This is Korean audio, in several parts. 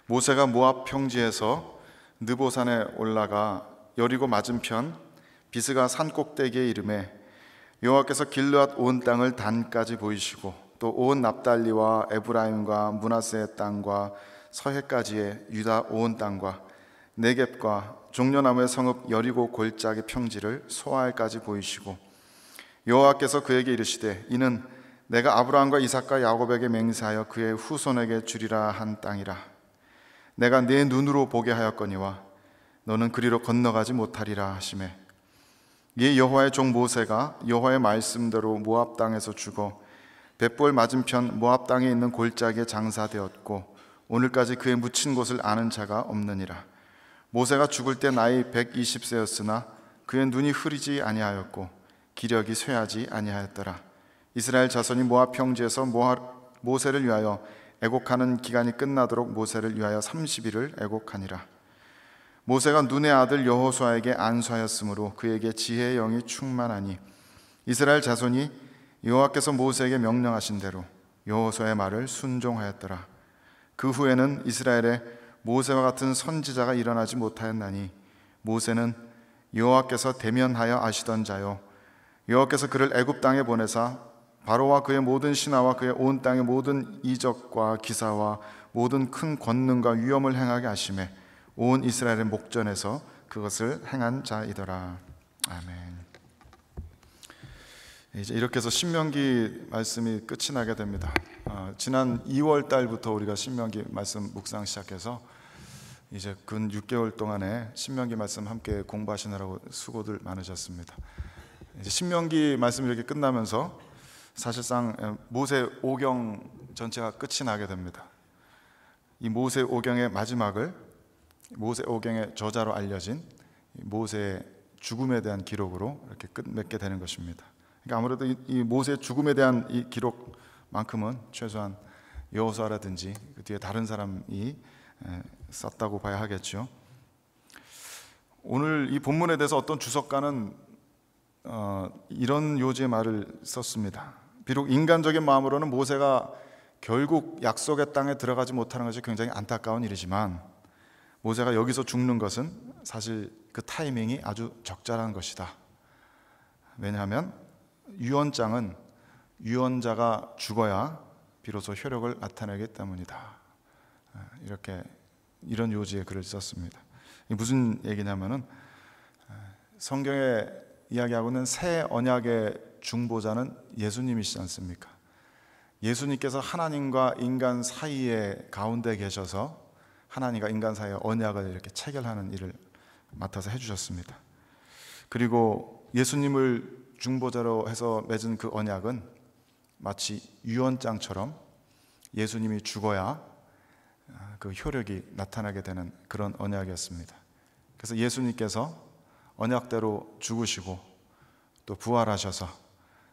모세가 모압 평지에서 느보산에 올라가 여리고 맞은편 비스가 산 꼭대기에 이르매 여호와께서 길르앗 온 땅을 단까지 보이시고 또 온 납달리와 에브라임과 므낫세의 땅과 서해까지의 유다 온 땅과 네겝과 종려나무의 성읍 여리고 골짜기 평지를 소알까지 보이시고 여호와께서 그에게 이르시되 이는 내가 아브라함과 이삭과 야곱에게 맹세하여 그의 후손에게 주리라 한 땅이라. 내가 네 눈으로 보게 하였거니와 너는 그리로 건너가지 못하리라 하시매 이에 여호와의 종 모세가 여호와의 말씀대로 모압 땅에서 죽어 벳볼 맞은편 모압 땅에 있는 골짜기에 장사되었고 오늘까지 그의 묻힌 곳을 아는 자가 없느니라. 모세가 죽을 때 나이 120세였으나 그의 눈이 흐리지 아니하였고 기력이 쇠하지 아니하였더라. 이스라엘 자손이 모압 평지에서 모세를 위하여 애곡하는 기간이 끝나도록 모세를 위하여 30일을 애곡하니라. 모세가 눈의 아들 여호수아에게 안수하였으므로 그에게 지혜의 영이 충만하니 이스라엘 자손이 여호와께서 모세에게 명령하신 대로 여호수아의 말을 순종하였더라. 그 후에는 이스라엘에 모세와 같은 선지자가 일어나지 못하였나니 모세는 여호와께서 대면하여 아시던 자요 여호와께서 그를 애굽 땅에 보내사 바로와 그의 모든 신하와 그의 온 땅의 모든 이적과 기사와 모든 큰 권능과 위엄을 행하게 하심에 온 이스라엘의 목전에서 그것을 행한 자이더라. 아멘. 이제 이렇게 해서 신명기 말씀이 끝이 나게 됩니다. 지난 2월 달부터 우리가 신명기 말씀 묵상 시작해서 이제 근 6개월 동안에 신명기 말씀 함께 공부하시느라고 수고들 많으셨습니다. 이제 신명기 말씀이 이렇게 끝나면서 사실상 모세 오경 전체가 끝이 나게 됩니다. 이 모세 오경의 마지막을 모세 오경의 저자로 알려진 모세의 죽음에 대한 기록으로 이렇게 끝맺게 되는 것입니다. 그러니까 아무래도 이 모세의 죽음에 대한 이 기록만큼은 최소한 여호수아라든지 그 뒤에 다른 사람이 썼다고 봐야 하겠죠. 오늘 이 본문에 대해서 어떤 주석가는 이런 요지의 말을 썼습니다. 비록 인간적인 마음으로는 모세가 결국 약속의 땅에 들어가지 못하는 것이 굉장히 안타까운 일이지만 모세가 여기서 죽는 것은 사실 그 타이밍이 아주 적절한 것이다. 왜냐하면 유언장은 유언자가 죽어야 비로소 효력을 나타내기 때문이다. 이런 요지의 글을 썼습니다. 이게 무슨 얘기냐면은 성경에 이야기하고 있는 새 언약의 중보자는 예수님이시지 않습니까? 예수님께서 하나님과 인간 사이에 가운데 계셔서 하나님과 인간 사이의 언약을 이렇게 체결하는 일을 맡아서 해주셨습니다. 그리고 예수님을 중보자로 해서 맺은 그 언약은 마치 유언장처럼 예수님이 죽어야 그 효력이 나타나게 되는 그런 언약이었습니다. 그래서 예수님께서 언약대로 죽으시고 또 부활하셔서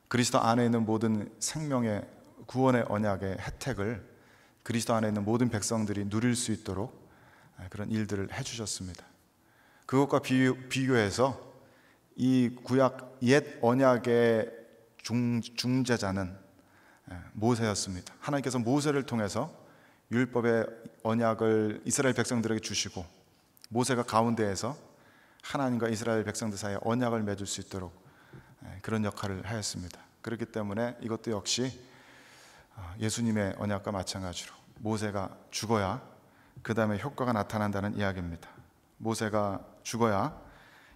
그리스도 안에 있는 모든 생명의 구원의 언약의 혜택을 그리스도 안에 있는 모든 백성들이 누릴 수 있도록 그런 일들을 해주셨습니다. 그것과 비교해서 이 구약 옛 언약의 중재자는 모세였습니다. 하나님께서 모세를 통해서 율법의 언약을 이스라엘 백성들에게 주시고 모세가 가운데에서 하나님과 이스라엘 백성들 사이에 언약을 맺을 수 있도록 그런 역할을 하였습니다. 그렇기 때문에 이것도 역시 예수님의 언약과 마찬가지로 모세가 죽어야 그 다음에 효과가 나타난다는 이야기입니다. 모세가 죽어야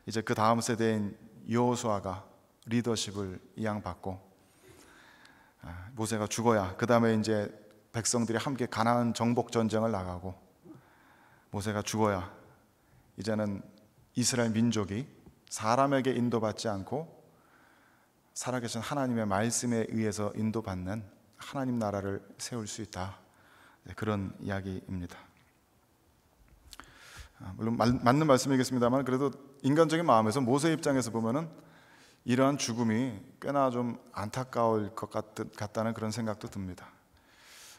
이제 그 다음 세대인 여호수아가 리더십을 이양받고 모세가 죽어야 그 다음에 이제 백성들이 함께 가나안 정복 전쟁을 나가고 모세가 죽어야 이제는 이스라엘 민족이 사람에게 인도받지 않고 살아계신 하나님의 말씀에 의해서 인도받는 하나님 나라를 세울 수 있다. 그런 이야기입니다. 물론 맞는 말씀이겠습니다만 그래도 인간적인 마음에서 모세 입장에서 보면은 이러한 죽음이 꽤나 좀 안타까울 것 같다는 그런 생각도 듭니다.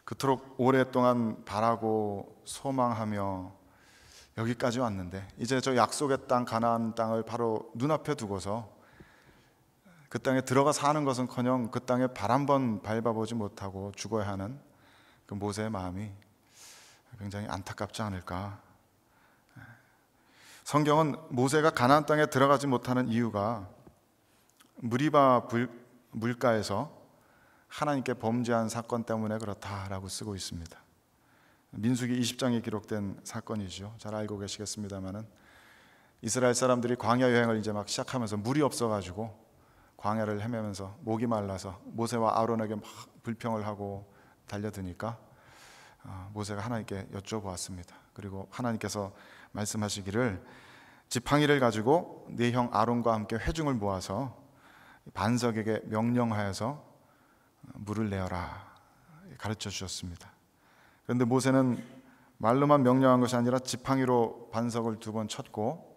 그토록 오랫동안 바라고 소망하며 여기까지 왔는데 이제 저 약속의 땅 가나안 땅을 바로 눈앞에 두고서 그 땅에 들어가 사는 것은커녕 그 땅에 발 한 번 밟아보지 못하고 죽어야 하는 그 모세의 마음이 굉장히 안타깝지 않을까. 성경은 모세가 가나안 땅에 들어가지 못하는 이유가 무리바 물가에서 하나님께 범죄한 사건 때문에 그렇다라고 쓰고 있습니다. 민수기 20장에 기록된 사건이죠. 잘 알고 계시겠습니다만은 이스라엘 사람들이 광야 여행을 이제 막 시작하면서 물이 없어가지고 광야를 헤매면서 목이 말라서 모세와 아론에게 막 불평을 하고 달려드니까 모세가 하나님께 여쭤보았습니다. 그리고 하나님께서 말씀하시기를 지팡이를 가지고 네 형 아론과 함께 회중을 모아서 반석에게 명령하여서 물을 내어라 가르쳐 주셨습니다. 그런데 모세는 말로만 명령한 것이 아니라 지팡이로 반석을 2번 쳤고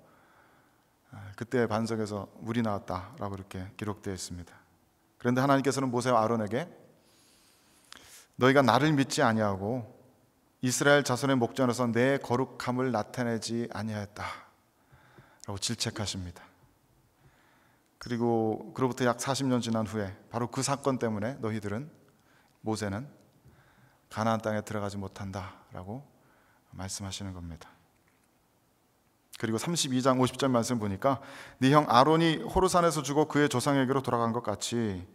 그때 반석에서 물이 나왔다라고 이렇게 기록되어 있습니다. 그런데 하나님께서는 모세와 아론에게 너희가 나를 믿지 아니하고 이스라엘 자손의 목전에서 내 거룩함을 나타내지 아니하였다 라고 질책하십니다. 그리고 그로부터 약 40년 지난 후에 바로 그 사건 때문에 너희들은, 모세는 가나안 땅에 들어가지 못한다라고 말씀하시는 겁니다. 그리고 32장 50절 말씀 보니까 네 형 아론이 호르산에서 죽어 그의 조상에게로 돌아간 것 같이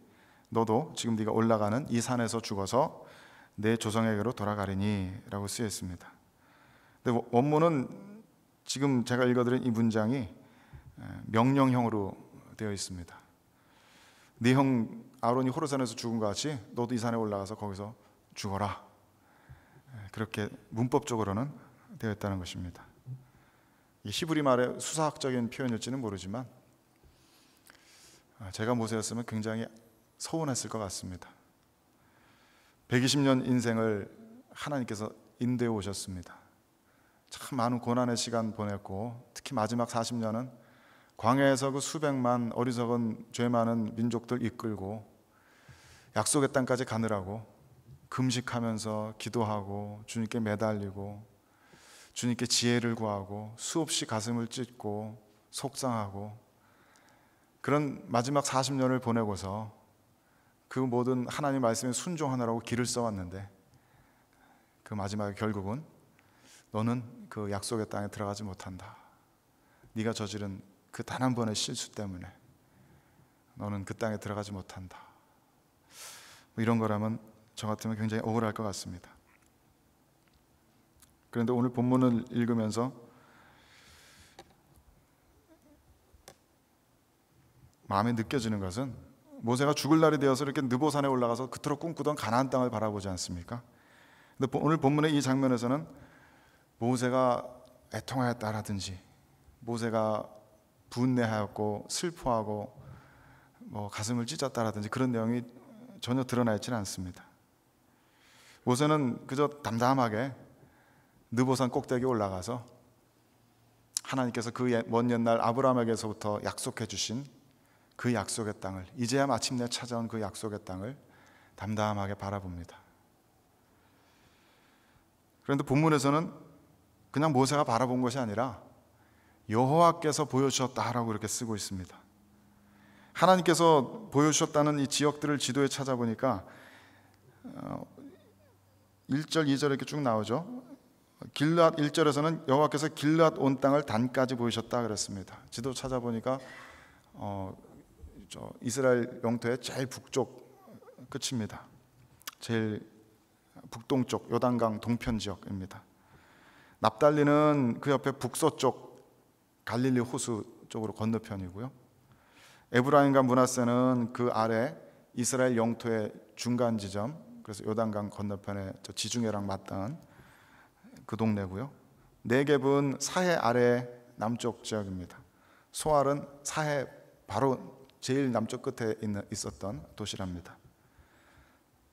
너도 지금 네가 올라가는 이 산에서 죽어서 내 조상에게로 돌아가리니 라고 쓰여 있습니다. 근데 원문은 지금 제가 읽어드린 이 문장이 명령형으로 되어 있습니다. 네 형 아론이 호르산에서 죽은 것 같이 너도 이 산에 올라가서 거기서 죽어라, 그렇게 문법적으로는 되어 있다는 것입니다. 이 히브리 말의 수사학적인 표현일지는 모르지만 제가 모세였으면 굉장히 서운했을 것 같습니다. 120년 인생을 하나님께서 인도해 오셨습니다. 참 많은 고난의 시간 보냈고 특히 마지막 40년은 광야에서 그 수백만 어리석은 죄 많은 민족들 이끌고 약속의 땅까지 가느라고 금식하면서 기도하고 주님께 매달리고 주님께 지혜를 구하고 수없이 가슴을 찢고 속상하고 그런 마지막 40년을 보내고서 그 모든 하나님 말씀에 순종하느라고 길을 써왔는데 그 마지막에 결국은 너는 그 약속의 땅에 들어가지 못한다. 네가 저지른 그 단 한 번의 실수 때문에 너는 그 땅에 들어가지 못한다. 이런 거라면 저 같으면 굉장히 억울할 것 같습니다. 그런데 오늘 본문을 읽으면서 마음에 느껴지는 것은 모세가 죽을 날이 되어서 이렇게 느보산에 올라가서 그토록 꿈꾸던 가나안 땅을 바라보지 않습니까? 근데 오늘 본문의 이 장면에서는 모세가 애통하였다라든지 모세가 분내하였고 슬퍼하고 가슴을 찢었다라든지 그런 내용이 전혀 드러나 있지는 않습니다. 모세는 그저 담담하게 느보산 꼭대기에 올라가서 하나님께서 그 먼 옛날 아브라함에게서부터 약속해 주신 그 약속의 땅을, 이제야 마침내 찾아온 그 약속의 땅을 담담하게 바라봅니다. 그런데 본문에서는 그냥 모세가 바라본 것이 아니라 여호와께서 보여주셨다라고 이렇게 쓰고 있습니다. 하나님께서 보여주셨다는 이 지역들을 지도에 찾아보니까 1절, 2절 이렇게 쭉 나오죠. 길르앗 1절에서는 여호와께서 길르앗 온 땅을 단까지 보이셨다 그랬습니다. 지도 찾아보니까 이스라엘 영토의 제일 북쪽 끝입니다. 제일 북동쪽 요단강 동편 지역입니다. 납달리는 그 옆에 북서쪽 갈릴리 호수 쪽으로 건너편이고요. 에브라임과 므낫세는 그 아래 이스라엘 영토의 중간 지점, 그래서 요단강 건너편에 저 지중해랑 맞닿은 그 동네고요. 네겝은 사해 아래 남쪽 지역입니다. 소알은 사해 바로 제일 남쪽 끝에 있었던 도시랍니다.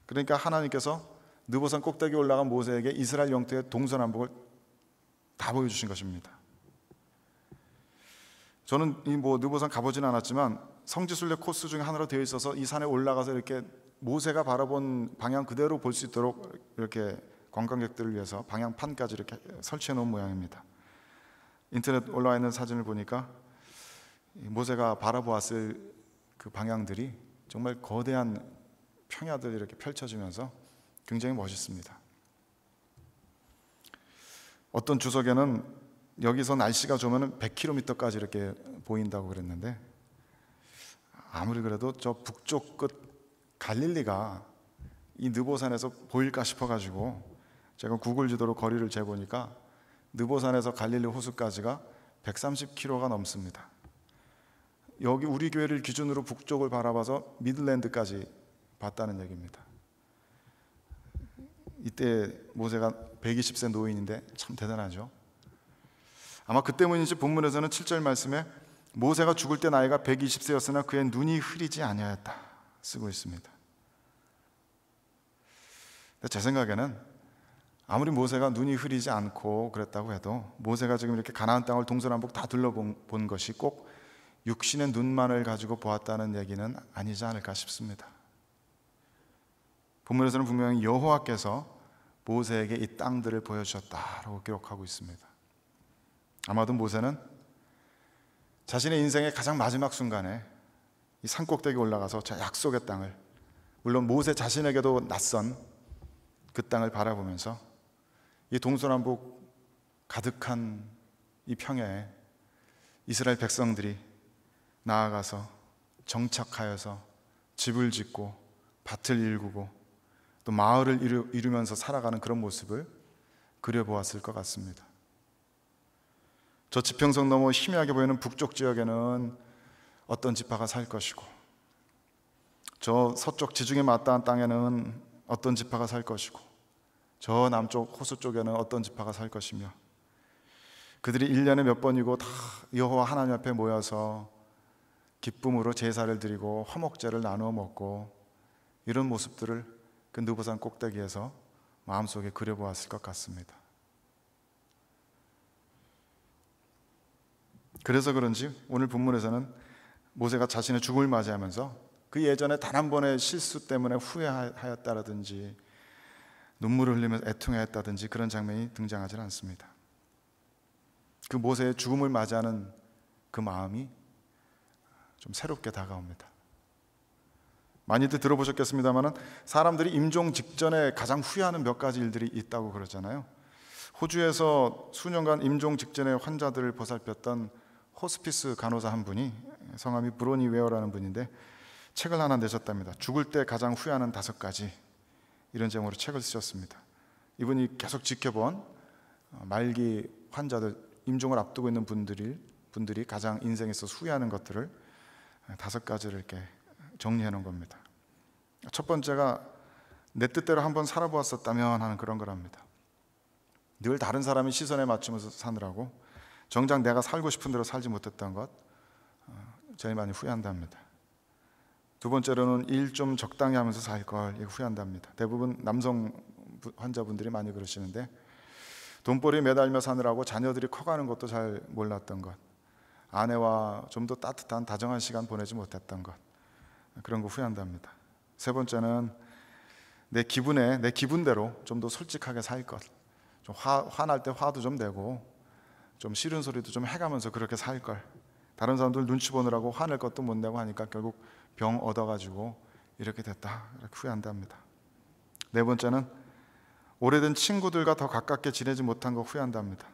그러니까 하나님께서 느보산 꼭대기에 올라간 모세에게 이스라엘 영토의 동서남북을 다 보여주신 것입니다. 저는 이 느보산 가보지는 않았지만 성지순례 코스 중에 하나로 되어 있어서 이 산에 올라가서 이렇게 모세가 바라본 방향 그대로 볼 수 있도록 이렇게 관광객들을 위해서 방향판까지 이렇게 설치해 놓은 모양입니다. 인터넷 올라와 있는 사진을 보니까 모세가 바라보았을 그 방향들이 정말 거대한 평야들이 이렇게 펼쳐지면서 굉장히 멋있습니다. 어떤 주석에는 여기서 날씨가 좋으면 100km까지 이렇게 보인다고 그랬는데, 아무리 그래도 저 북쪽 끝 갈릴리가 이 느보산에서 보일까 싶어가지고 제가 구글 지도로 거리를 재보니까 느보산에서 갈릴리 호수까지가 130km가 넘습니다. 여기 우리 교회를 기준으로 북쪽을 바라봐서 미들랜드까지 봤다는 얘기입니다. 이때 모세가 120세 노인인데 참 대단하죠. 아마 그 때문인지 본문에서는 7절 말씀에 모세가 죽을 때 나이가 120세였으나 그의 눈이 흐리지 아니하였다 쓰고 있습니다. 근데 제 생각에는 아무리 모세가 눈이 흐리지 않고 그랬다고 해도 모세가 지금 이렇게 가나안 땅을 동서남북 다 둘러본 것이 꼭 육신의 눈만을 가지고 보았다는 얘기는 아니지 않을까 싶습니다. 본문에서는 분명히 여호와께서 모세에게 이 땅들을 보여주셨다라고 기록하고 있습니다. 아마도 모세는 자신의 인생의 가장 마지막 순간에 이 산꼭대기에 올라가서 저 약속의 땅을, 물론 모세 자신에게도 낯선 그 땅을 바라보면서 이 동서남북 가득한 이 평야에 이스라엘 백성들이 나아가서 정착하여서 집을 짓고 밭을 일구고 또 마을을 이루면서 살아가는 그런 모습을 그려보았을 것 같습니다. 저 지평선 너머 희미하게 보이는 북쪽 지역에는 어떤 지파가 살 것이고, 저 서쪽 지중해 맞닿은 땅에는 어떤 지파가 살 것이고, 저 남쪽 호수 쪽에는 어떤 지파가 살 것이며, 그들이 1년에 몇 번이고 다 여호와 하나님 앞에 모여서 기쁨으로 제사를 드리고 화목제를 나누어 먹고, 이런 모습들을 그 느보산 꼭대기에서 마음속에 그려보았을 것 같습니다. 그래서 그런지 오늘 본문에서는 모세가 자신의 죽음을 맞이하면서 그 예전에 단 한 번의 실수 때문에 후회하였다라든지 눈물을 흘리면서 애통하였다든지 그런 장면이 등장하지 않습니다. 그 모세의 죽음을 맞이하는 그 마음이 좀 새롭게 다가옵니다. 많이들 들어보셨겠습니다만 사람들이 임종 직전에 가장 후회하는 몇 가지 일들이 있다고 그러잖아요. 호주에서 수년간 임종 직전에 환자들을 보살폈던 호스피스 간호사 한 분이, 성함이 브로니 웨어라는 분인데 책을 하나 내셨답니다. 죽을 때 가장 후회하는 5가지, 이런 제목으로 책을 쓰셨습니다. 이분이 계속 지켜본 말기 환자들, 임종을 앞두고 있는 분들이 가장 인생에서 후회하는 것들을 5가지를 이렇게 정리해 놓은 겁니다. 첫 번째가 내 뜻대로 한번 살아보았었다면 하는 그런 거랍니다. 늘 다른 사람의 시선에 맞추면서 사느라고 정작 내가 살고 싶은 대로 살지 못했던 것, 제일 많이 후회한답니다. 두 번째로는 일 좀 적당히 하면서 살 걸 후회한답니다. 대부분 남성 환자분들이 많이 그러시는데, 돈벌이 매달며 사느라고 자녀들이 커가는 것도 잘 몰랐던 것, 아내와 좀 더 따뜻한 다정한 시간 보내지 못했던 것, 그런 거 후회한답니다. 세 번째는 내 기분대로 좀 더 솔직하게 살 것, 좀 화날 때 화도 좀 내고 좀 싫은 소리도 좀 해가면서 그렇게 살 걸. 다른 사람들 눈치 보느라고 화낼 것도 못 내고 하니까 결국 병 얻어가지고 이렇게 됐다, 이렇게 후회한답니다. 네 번째는 오래된 친구들과 더 가깝게 지내지 못한 거 후회한답니다.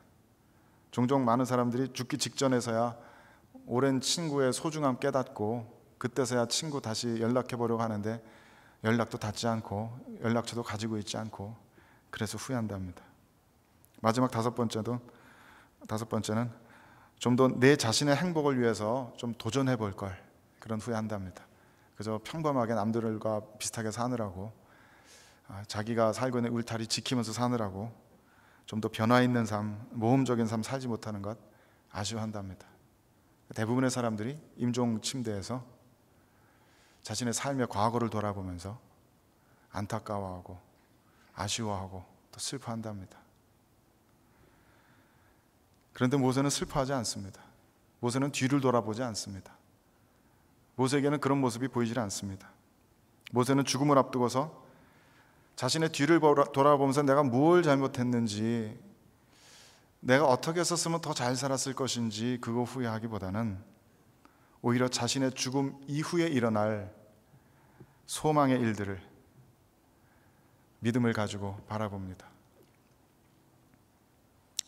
종종 많은 사람들이 죽기 직전에서야 오랜 친구의 소중함 깨닫고 그때서야 친구 다시 연락해 보려고 하는데 연락도 닿지 않고 연락처도 가지고 있지 않고, 그래서 후회한답니다. 마지막 5번째는 좀 더 내 자신의 행복을 위해서 좀 도전해 볼 걸, 그런 후회한답니다. 그저 평범하게 남들과 비슷하게 사느라고, 자기가 살고 있는 울타리 지키면서 사느라고 좀 더 변화 있는 삶, 모험적인 삶 살지 못하는 것 아쉬워한답니다. 대부분의 사람들이 임종 침대에서 자신의 삶의 과거를 돌아보면서 안타까워하고 아쉬워하고 또 슬퍼한답니다. 그런데 모세는 슬퍼하지 않습니다. 모세는 뒤를 돌아보지 않습니다. 모세에게는 그런 모습이 보이질 않습니다. 모세는 죽음을 앞두고서 자신의 뒤를 돌아보면서 내가 뭘 잘못했는지, 내가 어떻게 했었으면 더 잘 살았을 것인지 그거 후회하기보다는 오히려 자신의 죽음 이후에 일어날 소망의 일들을, 믿음을 가지고 바라봅니다.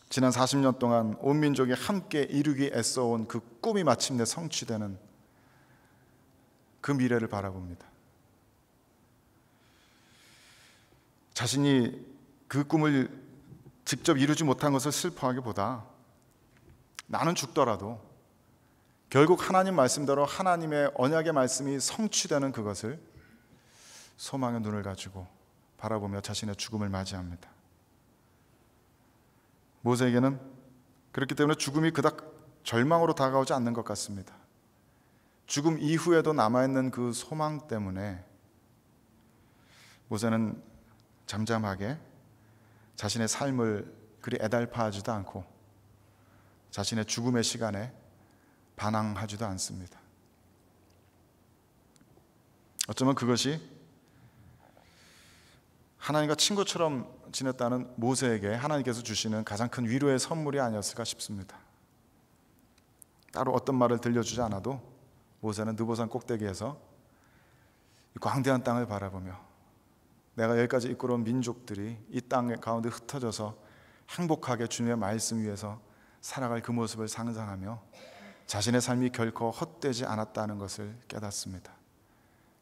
지난 40년 동안 온 민족이 함께 이루기 애써온 그 꿈이 마침내 성취되는 그 미래를 바라봅니다. 자신이 그 꿈을 직접 이루지 못한 것을 슬퍼하기보다 나는 죽더라도 결국 하나님 말씀대로 하나님의 언약의 말씀이 성취되는 그것을 소망의 눈을 가지고 바라보며 자신의 죽음을 맞이합니다. 모세에게는 그렇기 때문에 죽음이 그닥 절망으로 다가오지 않는 것 같습니다. 죽음 이후에도 남아있는 그 소망 때문에 모세는 잠잠하게 자신의 삶을 그리 애달파하지도 않고 자신의 죽음의 시간에 반항하지도 않습니다. 어쩌면 그것이 하나님과 친구처럼 지냈다는 모세에게 하나님께서 주시는 가장 큰 위로의 선물이 아니었을까 싶습니다. 따로 어떤 말을 들려주지 않아도 모세는 느보산 꼭대기에서 이 광대한 땅을 바라보며 내가 여기까지 이끌어온 민족들이 이 땅 가운데 흩어져서 행복하게 주님의 말씀 위에서 살아갈 그 모습을 상상하며 자신의 삶이 결코 헛되지 않았다는 것을 깨닫습니다.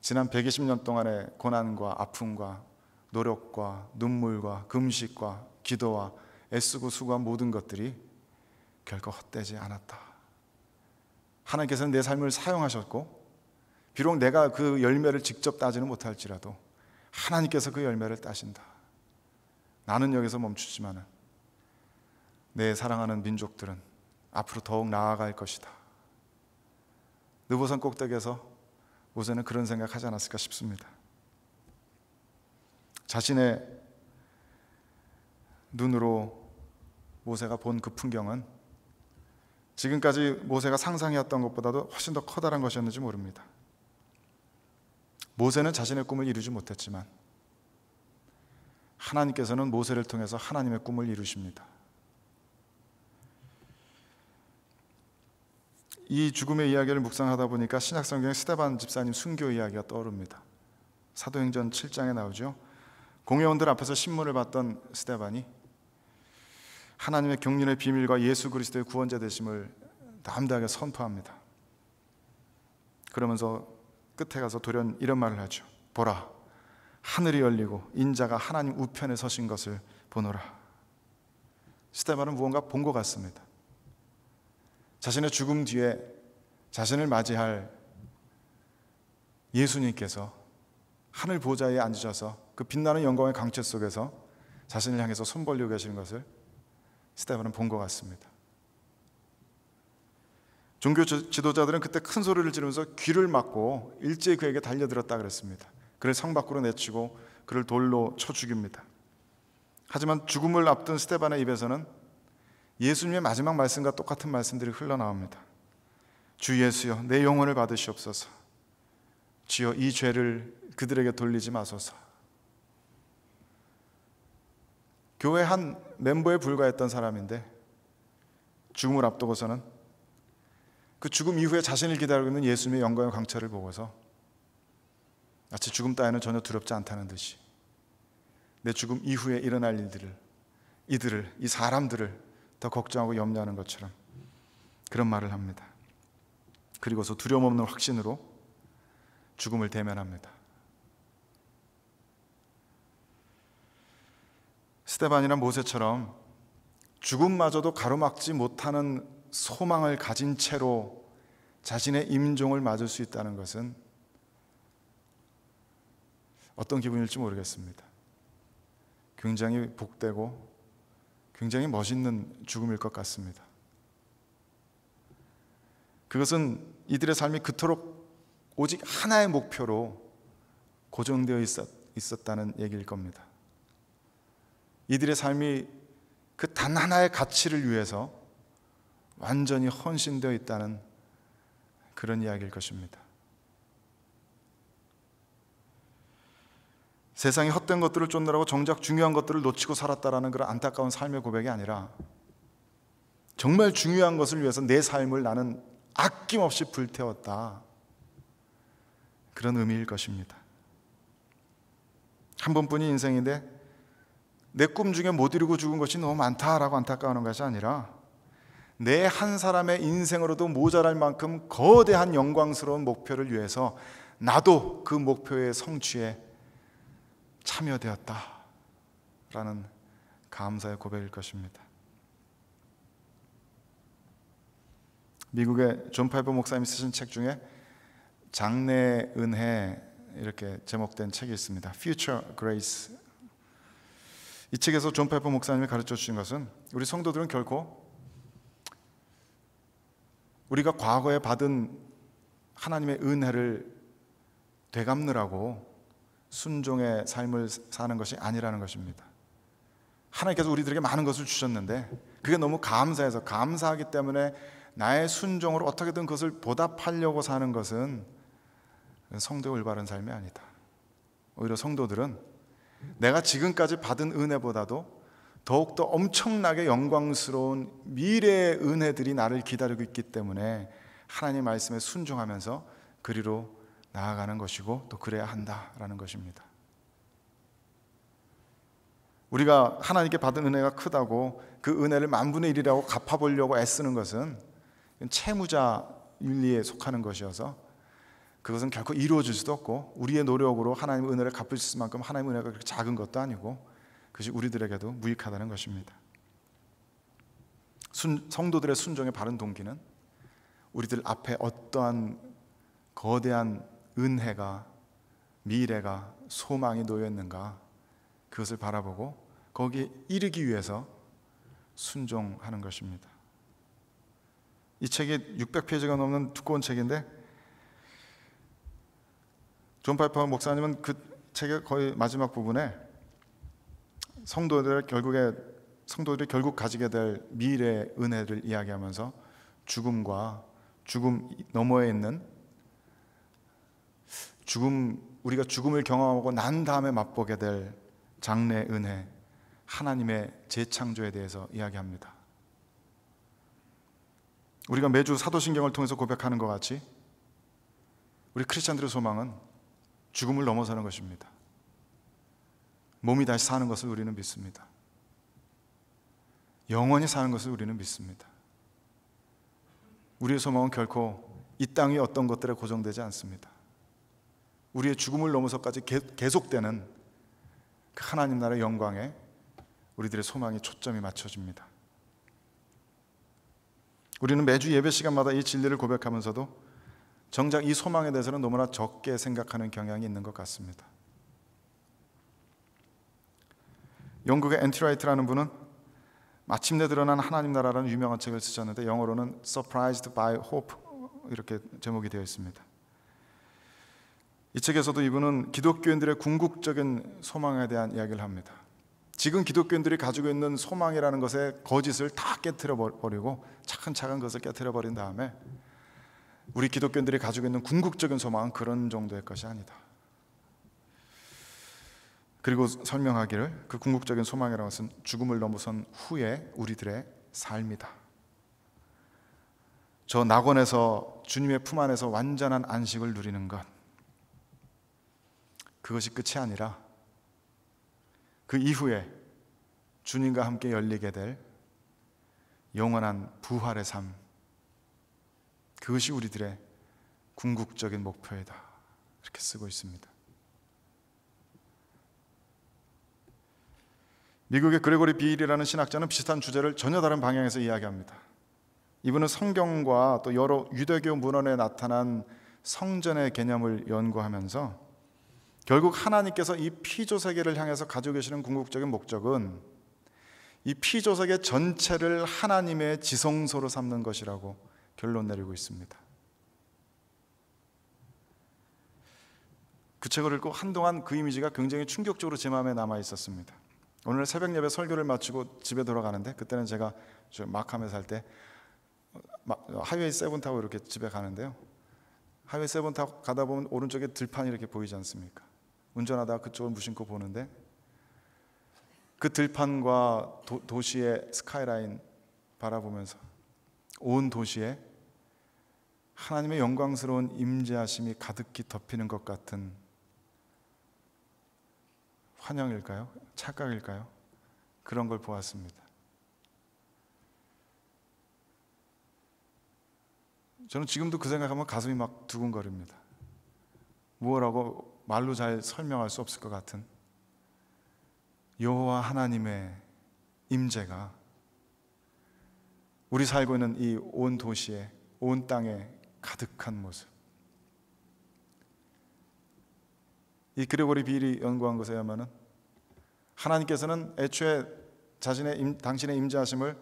지난 120년 동안의 고난과 아픔과 노력과 눈물과 금식과 기도와 애쓰고 수고한 모든 것들이 결코 헛되지 않았다. 하나님께서는 내 삶을 사용하셨고 비록 내가 그 열매를 직접 따지는 못할지라도 하나님께서 그 열매를 따신다. 나는 여기서 멈추지만 내 사랑하는 민족들은 앞으로 더욱 나아갈 것이다. 느보산 꼭대기에서 모세는 그런 생각하지 않았을까 싶습니다. 자신의 눈으로 모세가 본 그 풍경은 지금까지 모세가 상상해왔던 것보다도 훨씬 더 커다란 것이었는지 모릅니다. 모세는 자신의 꿈을 이루지 못했지만 하나님께서는 모세를 통해서 하나님의 꿈을 이루십니다. 이 죽음의 이야기를 묵상하다 보니까 신약성경의 스데반 집사님 순교 이야기가 떠오릅니다. 사도행전 7장에 나오죠. 공회원들 앞에서 신문을 받던 스데반이 하나님의 경륜의 비밀과 예수 그리스도의 구원자 되심을 담대하게 선포합니다. 그러면서 끝에 가서 돌연 이런 말을 하죠. 보라, 하늘이 열리고 인자가 하나님 우편에 서신 것을 보노라. 스데반은 무언가 본 것 같습니다. 자신의 죽음 뒤에 자신을 맞이할 예수님께서 하늘 보좌에 앉으셔서 그 빛나는 영광의 강체 속에서 자신을 향해서 손 벌리고 계시는 것을 스데반은 본 것 같습니다. 종교 지도자들은 그때 큰 소리를 지르면서 귀를 막고 일제히 그에게 달려들었다 그랬습니다. 그를 성 밖으로 내치고 그를 돌로 쳐 죽입니다. 하지만 죽음을 앞둔 스데반의 입에서는 예수님의 마지막 말씀과 똑같은 말씀들이 흘러나옵니다. 주 예수여, 내 영혼을 받으시옵소서. 주여, 이 죄를 그들에게 돌리지 마소서. 교회 한 멤버에 불과했던 사람인데 죽음을 앞두고서는 그 죽음 이후에 자신을 기다리고 있는 예수님의 영광의 광채를 보고서 마치 죽음 따위는 전혀 두렵지 않다는 듯이 내 죽음 이후에 일어날 이 사람들을 더 걱정하고 염려하는 것처럼 그런 말을 합니다. 그리고서 두려움 없는 확신으로 죽음을 대면합니다. 스데반이나 모세처럼 죽음마저도 가로막지 못하는 소망을 가진 채로 자신의 임종을 맞을 수 있다는 것은 어떤 기분일지 모르겠습니다. 굉장히 복되고 굉장히 멋있는 죽음일 것 같습니다. 그것은 이들의 삶이 그토록 오직 하나의 목표로 고정되어 있었다는 얘기일 겁니다. 이들의 삶이 그 단 하나의 가치를 위해서 완전히 헌신되어 있다는 그런 이야기일 것입니다. 세상의 헛된 것들을 쫓느라고 정작 중요한 것들을 놓치고 살았다라는 그런 안타까운 삶의 고백이 아니라 정말 중요한 것을 위해서 내 삶을 나는 아낌없이 불태웠다, 그런 의미일 것입니다. 한 번뿐인 인생인데 내 꿈 중에 못 이루고 죽은 것이 너무 많다라고 안타까워하는 것이 아니라 내 한 사람의 인생으로도 모자랄 만큼 거대한 영광스러운 목표를 위해서 나도 그 목표의 성취에 참여되었다라는 감사의 고백일 것입니다. 미국의 존 파이퍼 목사님이 쓰신 책 중에 장래의 은혜 이렇게 제목된 책이 있습니다. Future Grace. 이 책에서 존 파이퍼 목사님이 가르쳐 주신 것은 우리 성도들은 결코 우리가 과거에 받은 하나님의 은혜를 되갚느라고 순종의 삶을 사는 것이 아니라는 것입니다. 하나님께서 우리들에게 많은 것을 주셨는데 그게 너무 감사해서 감사하기 때문에 나의 순종으로 어떻게든 그것을 보답하려고 사는 것은 성도의 올바른 삶이 아니다. 오히려 성도들은 내가 지금까지 받은 은혜보다도 더욱더 엄청나게 영광스러운 미래의 은혜들이 나를 기다리고 있기 때문에 하나님 말씀에 순종하면서 그리로 나아가는 것이고 또 그래야 한다라는 것입니다. 우리가 하나님께 받은 은혜가 크다고 그 은혜를 만분의 1이라고 갚아보려고 애쓰는 것은 채무자 윤리에 속하는 것이어서 그것은 결코 이루어질 수도 없고 우리의 노력으로 하나님의 은혜를 갚을 수 있을 만큼 하나님의 은혜가 그렇게 작은 것도 아니고 그것이 우리들에게도 무익하다는 것입니다. 성도들의 순종의 바른 동기는 우리들 앞에 어떠한 거대한 은혜가 미래가 소망이 놓여 있는가 그것을 바라보고 거기에 이르기 위해서 순종하는 것입니다. 이 책이 600페이지가 넘는 두꺼운 책인데 존 파이퍼 목사님은 그 책의 거의 마지막 부분에 성도들이 결국 가지게 될 미래의 은혜를 이야기하면서 죽음과 죽음 너머에 있는 우리가 죽음을 경험하고 난 다음에 맛보게 될 장래의 은혜, 하나님의 재창조에 대해서 이야기합니다. 우리가 매주 사도신경을 통해서 고백하는 것 같이 우리 크리스찬들의 소망은 죽음을 넘어서는 것입니다. 몸이 다시 사는 것을 우리는 믿습니다. 영원히 사는 것을 우리는 믿습니다. 우리의 소망은 결코 이 땅 위 어떤 것들에 고정되지 않습니다. 우리의 죽음을 넘어서까지 계속되는 그 하나님 나라의 영광에 우리들의 소망이 초점이 맞춰집니다. 우리는 매주 예배 시간마다 이 진리를 고백하면서도 정작 이 소망에 대해서는 너무나 적게 생각하는 경향이 있는 것 같습니다. 영국의 엔티라이트라는 분은 마침내 드러난 하나님 나라라는 유명한 책을 쓰셨는데 영어로는 Surprised by Hope 이렇게 제목이 되어 있습니다. 이 책에서도 이분은 기독교인들의 궁극적인 소망에 대한 이야기를 합니다. 지금 기독교인들이 가지고 있는 소망이라는 것의 거짓을 다 깨트려 버리고 차근차근 그것을 깨트려 버린 다음에 우리 기독교인들이 가지고 있는 궁극적인 소망은 그런 정도의 것이 아니다. 그리고 설명하기를 그 궁극적인 소망이라는 것은 죽음을 넘어선 후에 우리들의 삶이다. 저 낙원에서 주님의 품 안에서 완전한 안식을 누리는 것, 그것이 끝이 아니라 그 이후에 주님과 함께 열리게 될 영원한 부활의 삶, 그것이 우리들의 궁극적인 목표이다. 이렇게 쓰고 있습니다. 미국의 그레고리 비일이라는 신학자는 비슷한 주제를 전혀 다른 방향에서 이야기합니다. 이분은 성경과 또 여러 유대교 문헌에 나타난 성전의 개념을 연구하면서 결국 하나님께서 이 피조세계를 향해서 가지고 계시는 궁극적인 목적은 이 피조세계 전체를 하나님의 지성소로 삼는 것이라고 결론 내리고 있습니다. 그 책을 읽고 한동안 그 이미지가 굉장히 충격적으로 제 마음에 남아 있었습니다. 오늘 새벽 예배 설교를 마치고 집에 돌아가는데 그때는 제가 마캄에 살 때 하이웨이 7 타고 이렇게 집에 가는데요. 하이웨이 7 타고 가다 보면 오른쪽에 들판이 이렇게 보이지 않습니까? 운전하다가 그쪽을 무심코 보는데 그 들판과 도시의 스카이라인 바라보면서 온 도시에 하나님의 영광스러운 임재하심이 가득히 덮이는 것 같은 환영일까요? 착각일까요? 그런 걸 보았습니다. 저는 지금도 그 생각하면 가슴이 막 두근거립니다. 무엇라고 말로 잘 설명할 수 없을 것 같은 여호와 하나님의 임재가 우리 살고 있는 이 온 도시에, 온 땅에 가득한 모습. 이 그레고리 비일이 연구한 것에 의하면 하나님께서는 애초에 당신의 임재하심을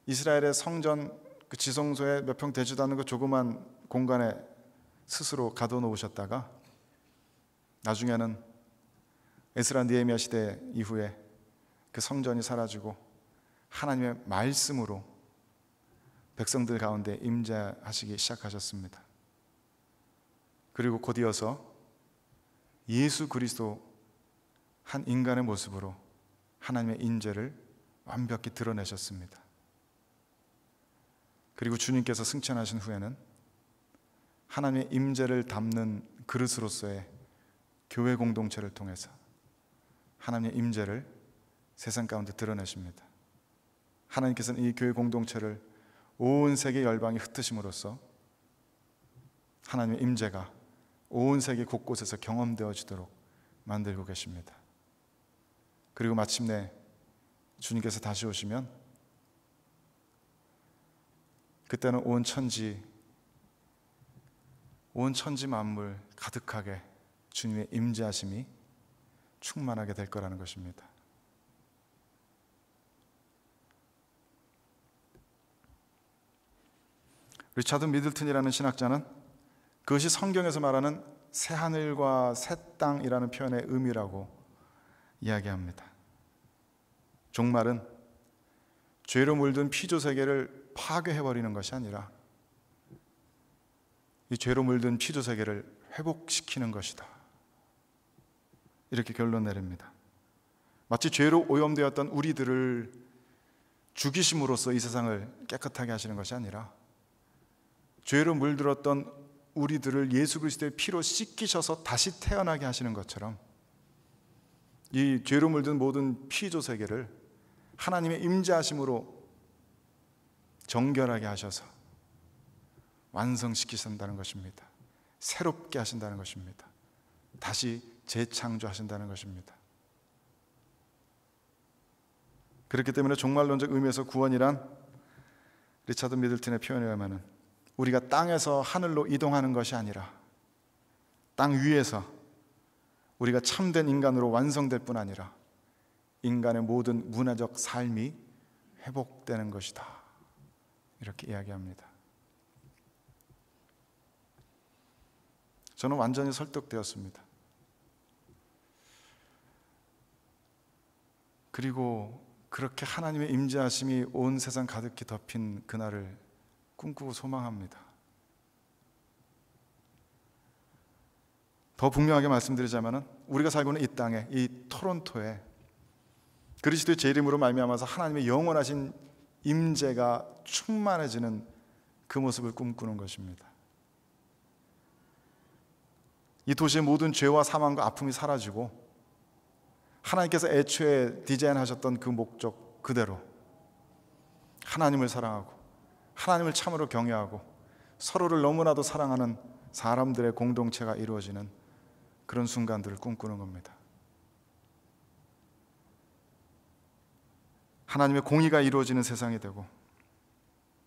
이스라엘의 성전 그 지성소에 몇 평 되지도 않는 그 조그만 공간에 스스로 가둬놓으셨다가 나중에는 에스라 느헤미야 시대 이후에 그 성전이 사라지고 하나님의 말씀으로 백성들 가운데 임재하시기 시작하셨습니다. 그리고 곧 이어서 예수 그리스도 한 인간의 모습으로 하나님의 임재를 완벽히 드러내셨습니다. 그리고 주님께서 승천하신 후에는 하나님의 임재를 담는 그릇으로서의 교회 공동체를 통해서 하나님의 임재를 세상 가운데 드러내십니다. 하나님께서는 이 교회 공동체를 온 세계 열방이 흩으심으로써 하나님의 임재가 온 세계 곳곳에서 경험되어지도록 만들고 계십니다. 그리고 마침내 주님께서 다시 오시면 그때는 온 천지 만물 가득하게 주님의 임재하심이 충만하게 될 거라는 것입니다. 리차드 미들튼이라는 신학자는 그것이 성경에서 말하는 새 하늘과 새 땅이라는 표현의 의미라고 이야기합니다. 종말은 죄로 물든 피조 세계를 파괴해버리는 것이 아니라 이 죄로 물든 피조 세계를 회복시키는 것이다. 이렇게 결론 내립니다. 마치 죄로 오염되었던 우리들을 죽이심으로써 이 세상을 깨끗하게 하시는 것이 아니라 죄로 물들었던 우리들을 예수 그리스도의 피로 씻기셔서 다시 태어나게 하시는 것처럼 이 죄로 물든 모든 피조 세계를 하나님의 임재하심으로 정결하게 하셔서 완성시키신다는 것입니다. 새롭게 하신다는 것입니다. 다시 재창조하신다는 것입니다. 그렇기 때문에 종말론적 의미에서 구원이란 리차드 미들튼의 표현에 의하면 우리가 땅에서 하늘로 이동하는 것이 아니라 땅 위에서 우리가 참된 인간으로 완성될 뿐 아니라 인간의 모든 문화적 삶이 회복되는 것이다. 이렇게 이야기합니다. 저는 완전히 설득되었습니다. 그리고 그렇게 하나님의 임재하심이 온 세상 가득히 덮인 그날을 꿈꾸고 소망합니다. 더 분명하게 말씀드리자면 우리가 살고 있는 이 땅에, 이 토론토에 그리스도의 제 이름으로 말미암아서 하나님의 영원하신 임재가 충만해지는 그 모습을 꿈꾸는 것입니다. 이 도시의 모든 죄와 사망과 아픔이 사라지고 하나님께서 애초에 디자인하셨던 그 목적 그대로 하나님을 사랑하고 하나님을 참으로 경외하고 서로를 너무나도 사랑하는 사람들의 공동체가 이루어지는 그런 순간들을 꿈꾸는 겁니다. 하나님의 공의가 이루어지는 세상이 되고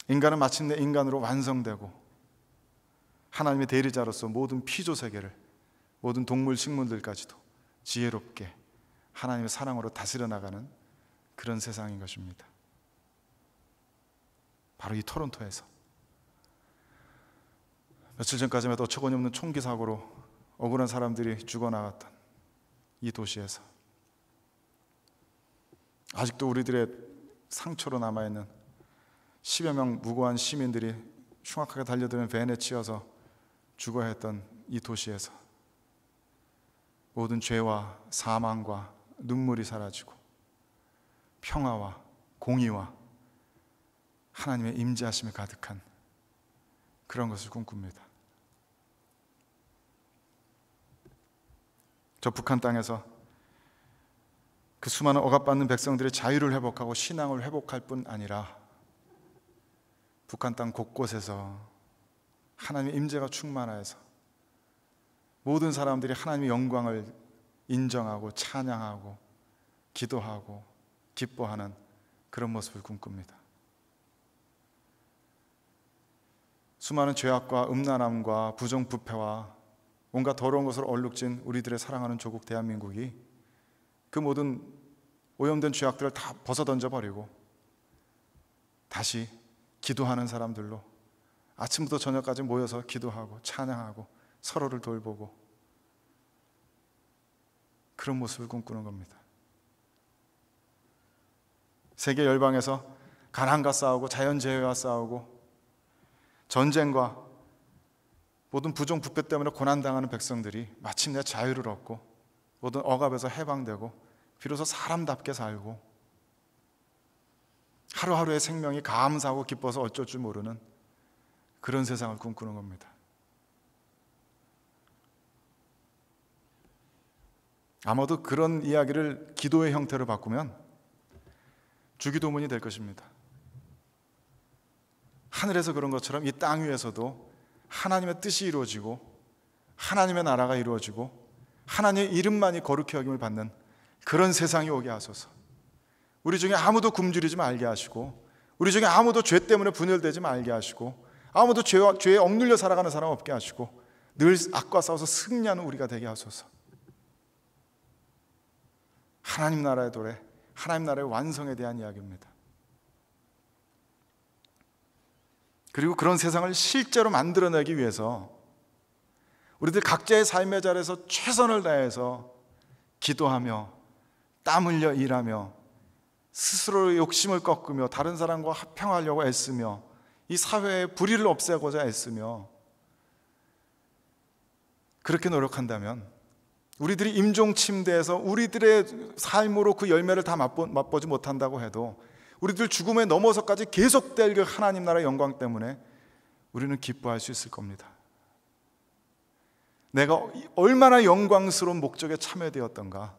인간은 마침내 인간으로 완성되고 하나님의 대리자로서 모든 피조 세계를 모든 동물 식물들까지도 지혜롭게 하나님의 사랑으로 다스려 나가는 그런 세상인 것입니다. 바로 이 토론토에서 며칠 전까지만 해도 어처구니 없는 총기 사고로 억울한 사람들이 죽어나갔던 이 도시에서 아직도 우리들의 상처로 남아있는 10여 명 무고한 시민들이 흉악하게 달려드는 밴에 치여서 죽어야 했던 이 도시에서 모든 죄와 사망과 눈물이 사라지고 평화와 공의와 하나님의 임재하심이 가득한 그런 것을 꿈꿉니다. 저 북한 땅에서 그 수많은 억압받는 백성들의 자유를 회복하고 신앙을 회복할 뿐 아니라 북한 땅 곳곳에서 하나님의 임재가 충만하여서 모든 사람들이 하나님의 영광을 인정하고 찬양하고 기도하고 기뻐하는 그런 모습을 꿈꿉니다. 수많은 죄악과 음란함과 부정부패와 온갖 더러운 것으로 얼룩진 우리들의 사랑하는 조국 대한민국이 그 모든 오염된 죄악들을 다 벗어던져버리고 다시 기도하는 사람들로 아침부터 저녁까지 모여서 기도하고 찬양하고 서로를 돌보고 그런 모습을 꿈꾸는 겁니다. 세계 열방에서 가난과 싸우고 자연재해와 싸우고 전쟁과 모든 부정부패 때문에 고난당하는 백성들이 마침내 자유를 얻고 모든 억압에서 해방되고 비로소 사람답게 살고 하루하루의 생명이 감사하고 기뻐서 어쩔 줄 모르는 그런 세상을 꿈꾸는 겁니다. 아마도 그런 이야기를 기도의 형태로 바꾸면 주기도문이 될 것입니다. 하늘에서 그런 것처럼 이 땅 위에서도 하나님의 뜻이 이루어지고 하나님의 나라가 이루어지고 하나님의 이름만이 거룩히 여김을 받는 그런 세상이 오게 하소서. 우리 중에 아무도 굶주리지 말게 하시고 우리 중에 아무도 죄 때문에 분열되지 말게 하시고 아무도 죄에 억눌려 살아가는 사람 없게 하시고 늘 악과 싸워서 승리하는 우리가 되게 하소서. 하나님 나라의 도래, 하나님 나라의 완성에 대한 이야기입니다. 그리고 그런 세상을 실제로 만들어내기 위해서 우리들 각자의 삶의 자리에서 최선을 다해서 기도하며 땀 흘려 일하며 스스로의 욕심을 꺾으며 다른 사람과 합평하려고 애쓰며 이 사회의 불의를 없애고자 애쓰며 그렇게 노력한다면 우리들이 임종 침대에서 우리들의 삶으로 그 열매를 다 맛보지 못한다고 해도 우리들 죽음에 넘어서까지 계속될 그 하나님 나라의 영광 때문에 우리는 기뻐할 수 있을 겁니다. 내가 얼마나 영광스러운 목적에 참여되었던가,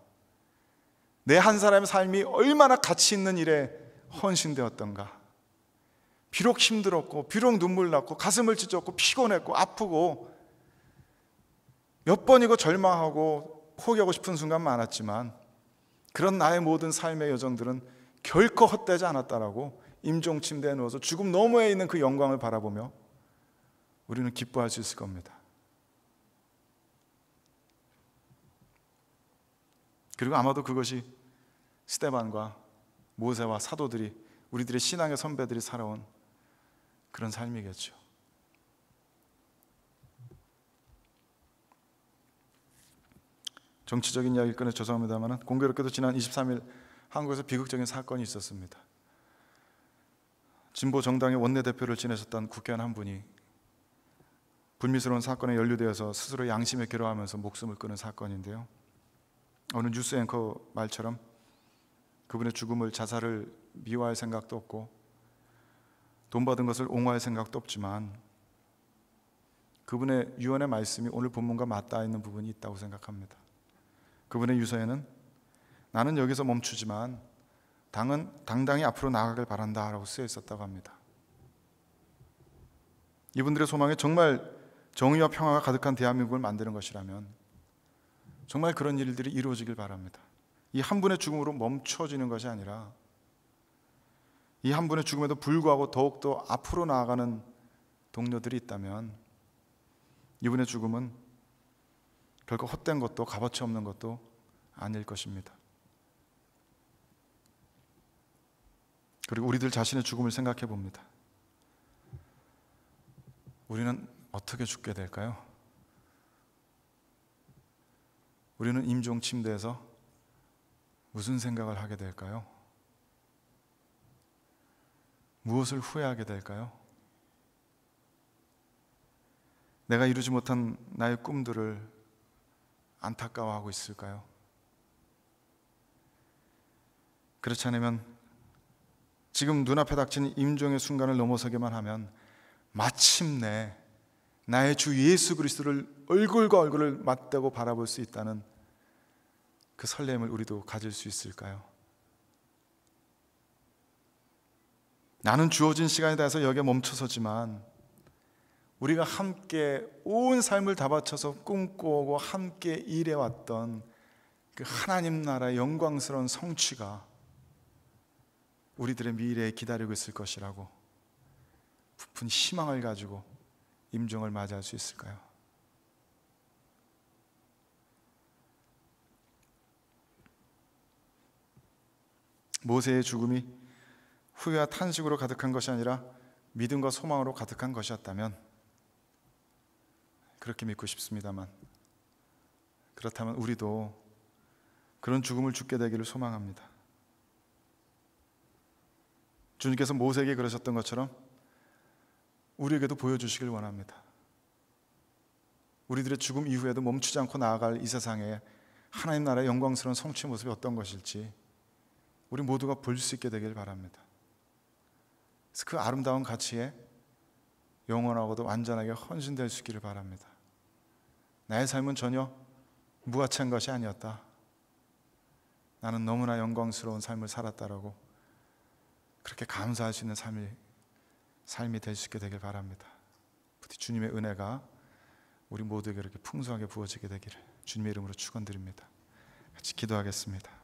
내 한 사람의 삶이 얼마나 가치 있는 일에 헌신되었던가. 비록 힘들었고 비록 눈물 났고 가슴을 찢었고 피곤했고 아프고 몇 번이고 절망하고 포기하고 싶은 순간 많았지만 그런 나의 모든 삶의 여정들은 결코 헛되지 않았다라고 임종 침대에 누워서 죽음 너머에 있는 그 영광을 바라보며 우리는 기뻐할 수 있을 겁니다. 그리고 아마도 그것이 스데반과 모세와 사도들이 우리들의 신앙의 선배들이 살아온 그런 삶이겠죠. 정치적인 이야기를 꺼내 죄송합니다만 공교롭게도 지난 23일 한국에서 비극적인 사건이 있었습니다. 진보 정당의 원내대표를 지내셨던 국회의원 한 분이 불미스러운 사건에 연루되어서 스스로 양심에 괴로워하면서 목숨을 끊은 사건인데요. 어느 뉴스 앵커 말처럼 그분의 죽음을 자살을 미화할 생각도 없고 돈 받은 것을 옹호할 생각도 없지만 그분의 유언의 말씀이 오늘 본문과 맞닿아 있는 부분이 있다고 생각합니다. 그분의 유서에는 나는 여기서 멈추지만 당당히 앞으로 나아가길 바란다 라고 쓰여 있었다고 합니다. 이분들의 소망이 정말 정의와 평화가 가득한 대한민국을 만드는 것이라면 정말 그런 일들이 이루어지길 바랍니다. 이 한 분의 죽음으로 멈춰지는 것이 아니라 이 한 분의 죽음에도 불구하고 더욱더 앞으로 나아가는 동료들이 있다면 이분의 죽음은 결코 헛된 것도 값어치 없는 것도 아닐 것입니다. 그리고 우리들 자신의 죽음을 생각해 봅니다. 우리는 어떻게 죽게 될까요? 우리는 임종 침대에서 무슨 생각을 하게 될까요? 무엇을 후회하게 될까요? 내가 이루지 못한 나의 꿈들을 안타까워하고 있을까요? 그렇지 않으면 지금 눈앞에 닥친 임종의 순간을 넘어서기만 하면 마침내 나의 주 예수 그리스도를 얼굴과 얼굴을 맞대고 바라볼 수 있다는 그 설렘을 우리도 가질 수 있을까요? 나는 주어진 시간에 대해서 여기에 멈춰서지만 우리가 함께 온 삶을 다 바쳐서 꿈꾸고 함께 일해왔던 그 하나님 나라의 영광스러운 성취가 우리들의 미래에 기다리고 있을 것이라고 부푼 희망을 가지고 임종을 맞이할 수 있을까요? 모세의 죽음이 후회와 탄식으로 가득한 것이 아니라 믿음과 소망으로 가득한 것이었다면 그렇게 믿고 싶습니다만, 그렇다면 우리도 그런 죽음을 죽게 되기를 소망합니다. 주님께서 모세에게 그러셨던 것처럼 우리에게도 보여주시길 원합니다. 우리들의 죽음 이후에도 멈추지 않고 나아갈 이 세상에 하나님 나라의 영광스러운 성취의 모습이 어떤 것일지 우리 모두가 볼 수 있게 되길 바랍니다. 그래서 그 아름다운 가치에 영원하고도 완전하게 헌신될 수 있기를 바랍니다. 나의 삶은 전혀 무가치한 것이 아니었다. 나는 너무나 영광스러운 삶을 살았다라고 그렇게 감사할 수 있는 삶이 될 수 있게 되길 바랍니다. 부디 주님의 은혜가 우리 모두에게 이렇게 풍성하게 부어지게 되기를 주님의 이름으로 축원드립니다. 같이 기도하겠습니다.